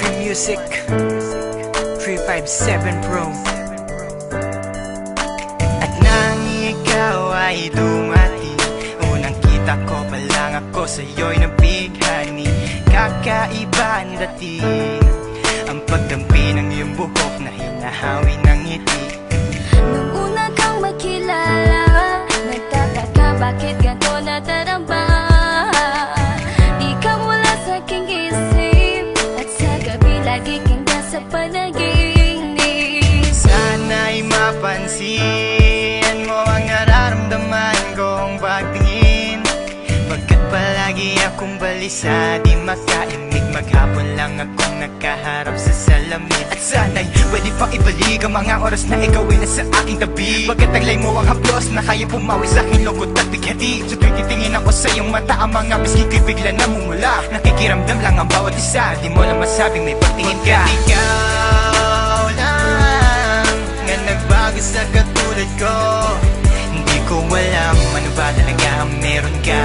Free Music 357 Pro. At nang ikaw ay dumating, unang kita ko pa lang ako sa'yo'y nabighani. Kakaiba ang dating, ang pagdampi ng iyong buhok na hinahawi ng ngiti. Nung una kang makilala, nagtataka bakit ganito nadarama. Di ka wala sa aking isip, at sa gabi lagi kang nasa panaginip. Sana'y mapansin mo ang nararamdaman kong pagtingin, pagkat palagi akong balisa, di makaimik. Maghapon lang akong nakaharap sa salamin. At sana'y pwede pang ibalik ang mga oras na ikaw ay nasa aking tabi, pagkat taglay mo ang haplos na kaya pumawi sa aking lungkot at bighati. So tuwing titingin ako sa iyong mata, ang mga bisgi ko'y bigla namumula. Nakikiramdam lang ang bawat isa, di mo lang masabing may pagtingin ka. Ikaw lang nga nagbago sa katulad ko. Hindi ko alam ano ba talaga ang meron ka.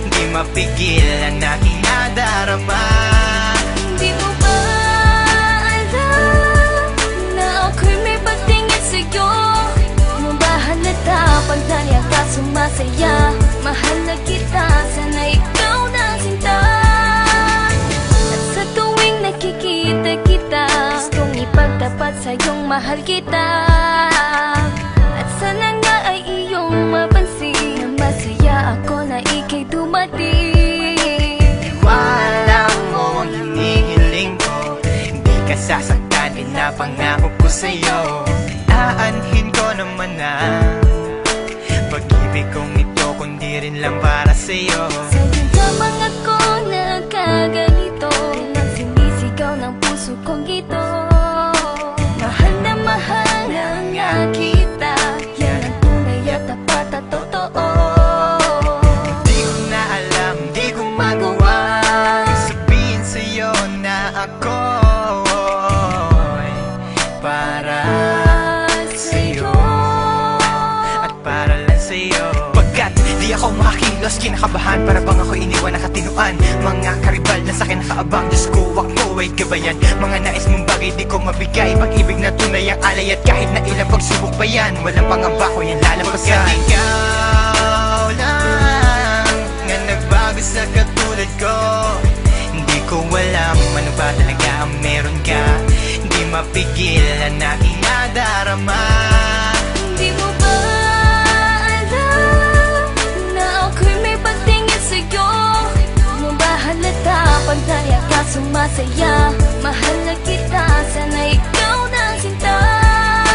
Hindi mapigil ang aking nadarama. Di mo ba alam na ako'y may pagtingin sa'yo? Di mo ba halata pag nariyan ka sumasaya? Mahal na kita, sana ikaw na sinta. At sa tuwing nakikita kita, gustong ipagtapat sa'yong mahal kita. At sana nga ay iyong mapansin na masaya ako na ika'y dumating. Wala mo ang hinihiling ko, hindi ka sasaktan, pinapangako ko sa'yo. Aanhin ko naman na pag-ibig kong ito, kundi rin lang para sa'yo. Sa'yo lamang ako nagkaganito, nang sinisigaw ng puso kong ito. Mahal na nga kita, yan ang tunay at tapat at totoo. Di ko na alam, di ko magawa sabihin sa'yo na ako'y para sa'yo at para lang sa'yo. Pagkat di ako makakilos, kinakabahan, para bang ako iniwan nakatinuan. Mga karibal na sa'kin nakaabang, Diyos ko ako ay gabayan. Mga nais mong bagay di ko mabigay, pag-ibig na tunay ang alay. At kahit na ilang pagsubok pa yan, walang pangamba ko yan lalampasan. Pagkat ikaw lang nga nagbago sa katulad ko, hindi ko alam ano ba talaga ang meron ka. Hindi mapigil ang aking nadarama. Di mo ba alam na ako'y may pagtingin sa'yo? Di mo ba halata pag nariyan ka sumasaya? Mahal na kita, sana ikaw na sinta.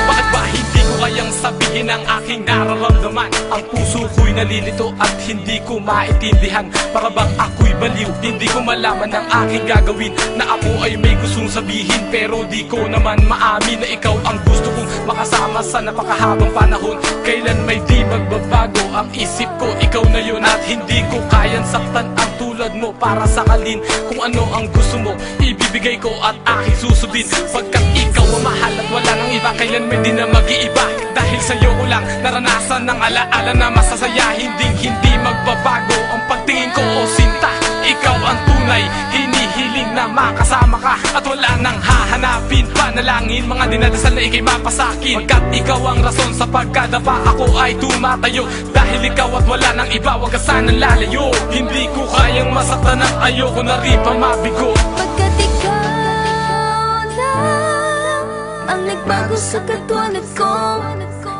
Bakit ba hindi ko kayang sabihin ang aking nararamdaman? Ang puso ko'y nalilito at hindi ko maintindihan. Para bang ako'y baliw, hindi ko malaman ang aking gagawin. Na ako ay may gustong sabihin, pero di ko naman maamin na ikaw ang gusto kong makasama sa napakahabang panahon. Kailan may di magbabago ang isip ko, ikaw na yun. At hindi ko kayang saktan ang tulad mo para sakalin. Kung ano ang gusto mo, ibibigay ko at aking susundin. Pagkat ikaw ang mahal at wala nang iba, kailan may di na mag-iiba. Dahil sa'yo ko lang naranasan ng alaala na masasaya. Hindi magbabago ang pagtingin ko, o sinta. Ikaw ang tunay, hinihiling na makasama ka. At wala nang hahanapin, panalangin, mga dinadasal na ikay mapasakin. Pagkat ikaw ang rason sa pagkadapa, ako ay tumatayo. Dahil ikaw at wala nang iba, wag ka sanang lalayo. Hindi ko kayang masaktan at ayoko na rin pa mabigo. Pagkat ikaw lang ang nagbago sa katulad ko,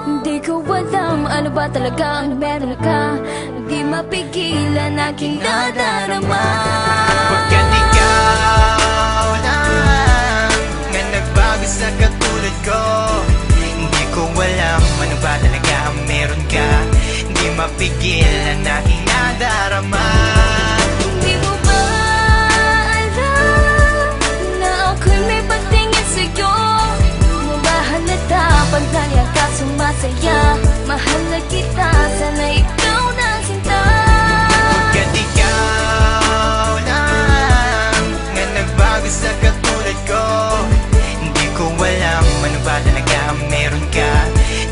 hindi ko alam ano ba talaga ang meron ka. Hindi mapigilan aking nadarama. Pagkat ikaw lang nga nagbago sa katulad ko, hindi ko alam ano ba talaga ang meron ka. Hindi mapigil ang aking nadarama. Di mo ba alam na ako'y may pagtingin sa'yo? Di mo ba halata pag nariyan ka sumasaya? Mahal na kita, sana ikaw na sinta. Pagkat ikaw lang nga nagbago sa katulad ko, hindi ko alam ano ba talaga ang meron ka.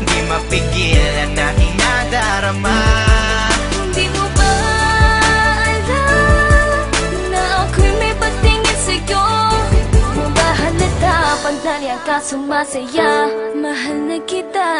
Hindi mapigil ang aking nadarama. Di mo ba alam na ako'y may pagtingin sa'yo? Di mo ka sumasaya. Mahal na kita.